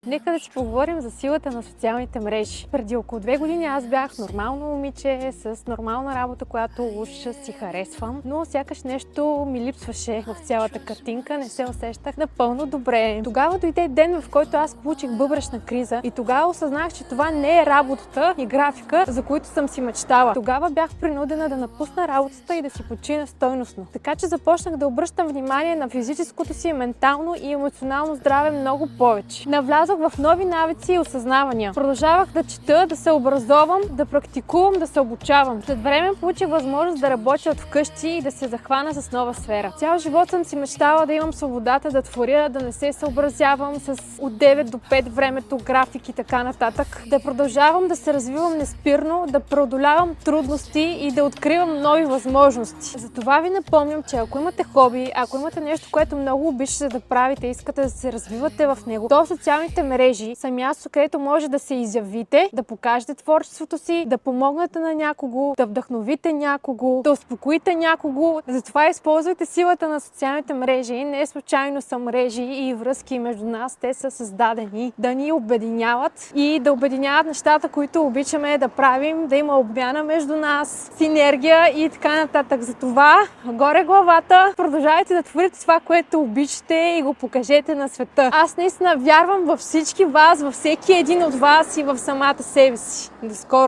Нека да си поговорим за силата на социалните мрежи. Преди около 2 години аз бях нормално момиче с нормална работа, която уж си харесвам, но сякаш нещо ми липсваше в цялата картинка, не се усещах напълно добре. Тогава дойде ден, в който аз получих бъбречна криза и тогава осъзнах, че това не е работата и графика, за които съм си мечтала. Тогава бях принудена да напусна работата и да си почина стойностно. Така че започнах да обръщам внимание на физическото си, ментално и емоционално здраве много повече. Навлязох в нови навици и осъзнавания. Продължавах да чета, да се образовам, да практикувам, да се обучавам. След време получих възможност да работя от вкъщи и да се захвана с нова сфера. Цял живот съм си мечтала да имам свободата да творя, да не се съобразявам с от 9 до 5 времето, график и така нататък. Да продължавам да се развивам неспирно, да преодолявам трудности и да откривам нови възможности. Затова ви напомням, че ако имате хоби, ако имате нещо, което много обичате да правите, искате да се развивате в него, то социалните мрежи са място, където може да се изявите, да покажете творчеството си, да помогнете на някого, да вдъхновите някого, да успокоите някого. Затова използвайте силата на социалните мрежи. Не случайно са мрежи и връзки между нас. Те са създадени да ни обединяват и да обединяват нещата, които обичаме да правим, да има обмяна между нас, синергия и така нататък. Затова горе главата, продължавайте да творите това, което обичате и го покажете на света. Аз наистина вярвам във всички вас, във всеки един от вас и в самата себе си. До скоро!